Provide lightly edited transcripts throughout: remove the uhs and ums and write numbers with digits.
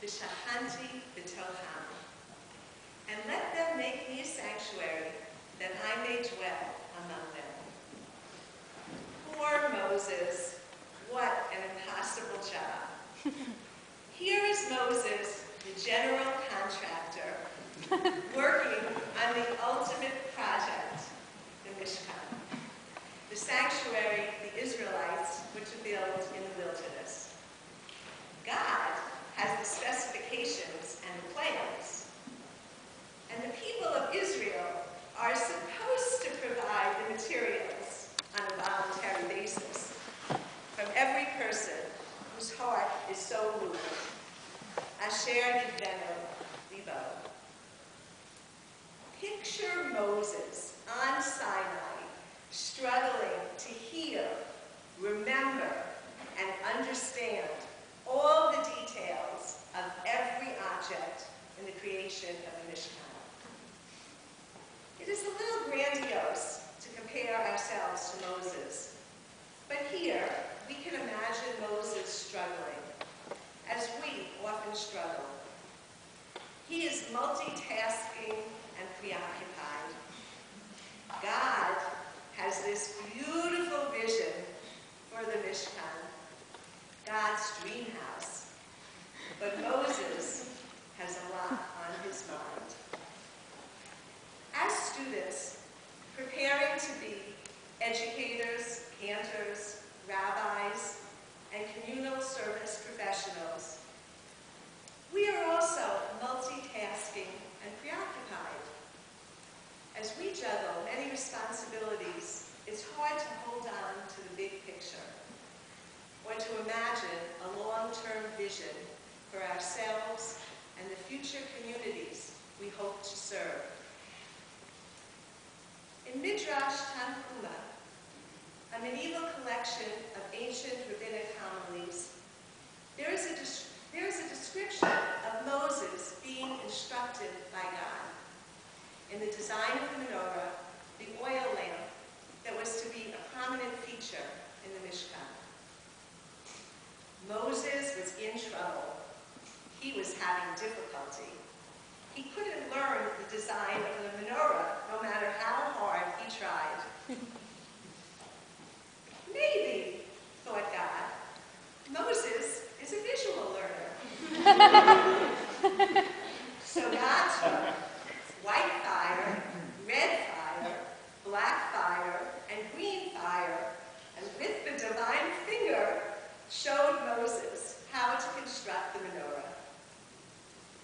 V'shahanti b'toham. And let them make me a sanctuary, that I may dwell among them. Poor Moses, what an impossible job. Here is Moses, the general contractor, working on the ultimate project, the Mishkan, the sanctuary the Israelites were to build in the wilderness. God has the specifications and the plans, and the people of Israel are supposed to provide the materials on a voluntary basis from every person whose heart is so moved. Asher Yivenu Libo. Picture Moses on Sinai, struggling to hear, remember, and understand all the details of every object in the creation of the Mishkan. It is a little grandiose to compare ourselves to Moses, but here we can imagine Moses struggling, as we often struggle. He is multitasking and preoccupied. God has this beautiful vision for the Mishkan, God's dream house. But Moses has a lot on his mind. As students preparing to be educators, cantors, rabbis, and communal service professionals, we are also multitasking and preoccupied. As we juggle many responsibilities, it's hard to hold on to the big picture, or to imagine a long-term vision for ourselves and the future communities we hope to serve. In Midrash Tanhuma, a medieval collection of ancient rabbinic homilies, there is a description of Moses being instructed by God in the design of the menorah, the oil lamp that was to be a prominent feature in the Mishkan. Moses was in trouble. He was having difficulty. He couldn't learn the design of the menorah, no matter how hard he tried. Maybe, thought God, Moses is a visual learner. So God took white fire, red fire, black fire, and green fire, and with the divine finger, showed Moses how to construct the menorah.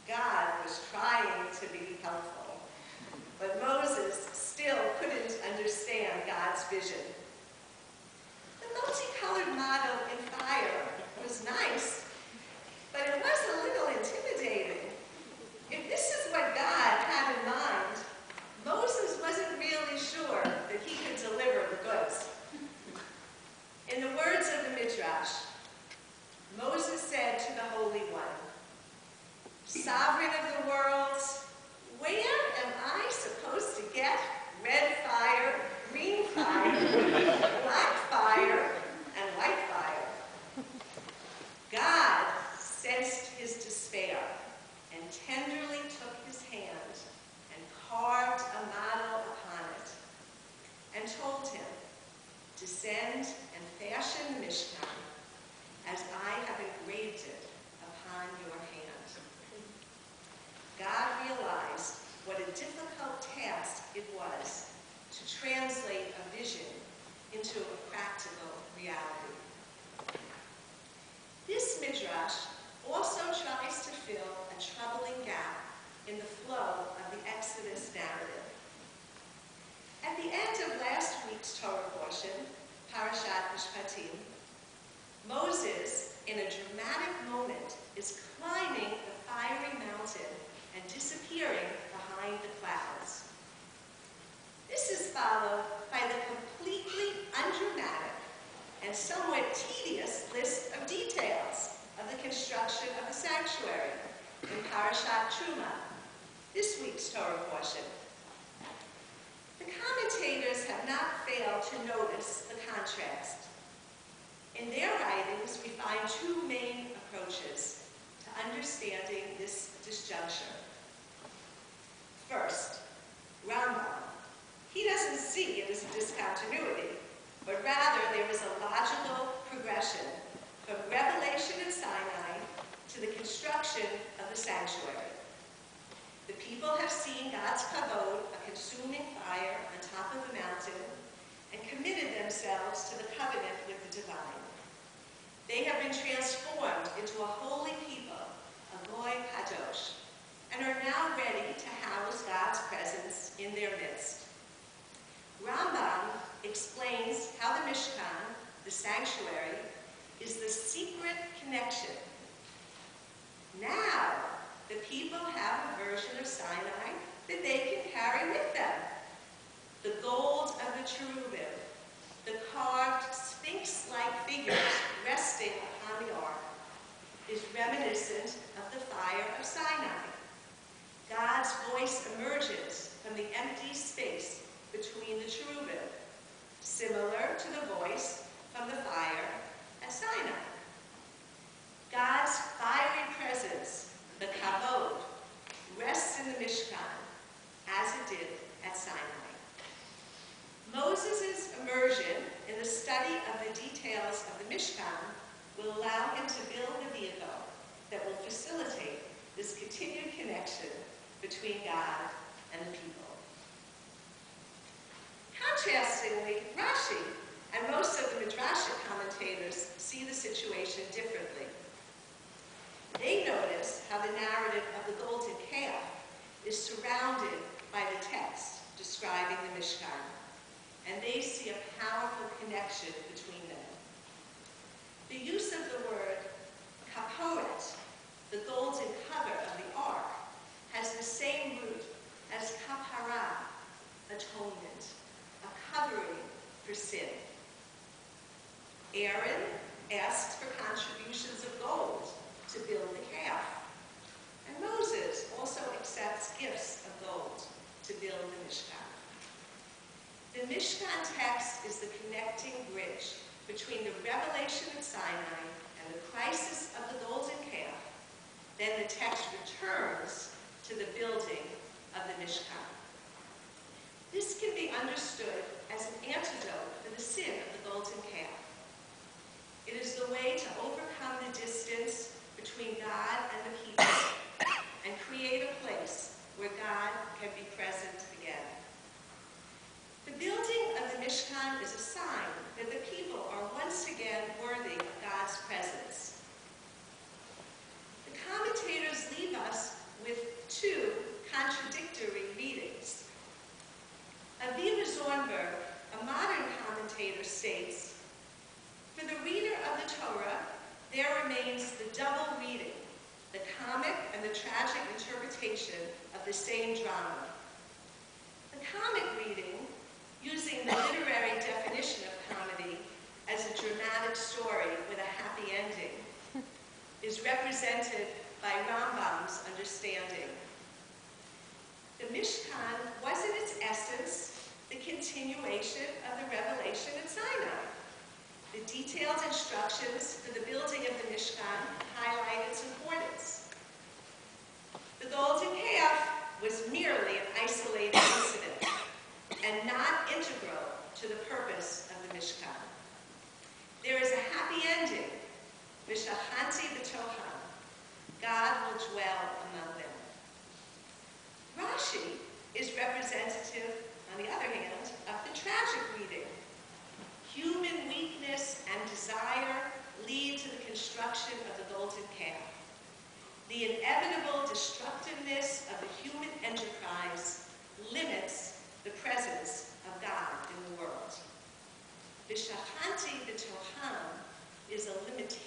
God was trying to be helpful, but Moses still couldn't understand God's vision. The multicolored model in fire was nice, but it was a little intimidating. If this is what God had in mind, Moses wasn't really sure that he could deliver the goods. In the words of the Midrash, Moses said to the Holy One, "Sovereign of the worlds, where am I supposed to get red fire, green fire, black fire, and white fire?" God sensed his despair and tenderly took his hand and carved a model upon it and told him, "Descend and fashion the Mishkan as I have engraved it upon your hand." God realized what a difficult task it was to translate a vision into a practical reality. This Midrash also tries to fill a troubling gap in the flow of the Exodus narrative. At the end of last week's Torah portion, Parashat Mishpatim, Moses, in a dramatic moment, is climbing the fiery mountain and disappearing behind the clouds. This is followed by the completely undramatic and somewhat tedious list of details of the construction of the sanctuary in Parashat Truma, this week's Torah portion. The commentators have not failed to notice the contrast. In their writings, we find two main approaches to understanding this disjuncture. First, Rambam. He doesn't see it as a discontinuity, but rather there is a logical progression from revelation at Sinai to the construction of the sanctuary. The people have seen God's kavod, a consuming fire on top of the mountain, and committed themselves to the covenant with the divine. They have been transformed into a holy people, a goy kadosh, and are now ready to house God's presence in their midst. Rambam explains how the Mishkan, the sanctuary, is the secret connection. Now, the people have a version of Sinai that they can carry with them. The gold of the cherubim, the carved sphinx-like figures resting upon the ark, is reminiscent of the fire of Sinai. God's voice emerges from the empty space between the cherubim, similar to the voice from the fire at Sinai. God's fiery presence, the kavod, rests in the Mishkan, as it did at Sinai. Moses' immersion in the study of the details of the Mishkan will allow him to build the vehicle that will facilitate this continued connection between God and the people. Contrastingly, Rashi and most of the Midrashic commentators see the situation differently. They notice how the narrative of the golden calf is surrounded by the text describing the Mishkan, and they see a powerful connection between them. The use of the word kaporet, the golden cover of the ark, has the same root as kapara, atonement, a covering for sin. Aaron asked for contributions of gold to build the calf, and Moses also accepts gifts of gold to build the Mishkan. The Mishkan text is the connecting bridge between the revelation at Sinai and the crisis of the golden calf. Then the text returns to the building of the Mishkan. This can be understood as an antidote for the sin of the golden calf. It is the way to overcome the distance between God and the people and create a place where God can be present again. The building of the Mishkan is a sign that the people are once again worthy of God's presence. The commentators leave us with two contradictory readings. Aviva Zornberg, a modern commentator, states, "For the reader of the Torah, there remains the double reading, the comic and the tragic interpretation of the same drama. The comic reading, using the literary definition of comedy as a dramatic story with a happy ending, is represented by Rambam's understanding. The Mishkan was in its essence the continuation of the revelation at Sinai. The detailed instructions for the building of the Mishkan highlight its importance. The golden calf was merely an isolated incident and not integral to the purpose of the Mishkan. There is a happy ending. V'shachanti b'tocham. God will dwell among them. Rashi is representative, on the other hand, of the tragic reading. Human weakness and desire lead to the construction of the golden calf. The inevitable destructiveness of the human enterprise limits the presence of God in the world. V'shachanti b'tocham is a limitation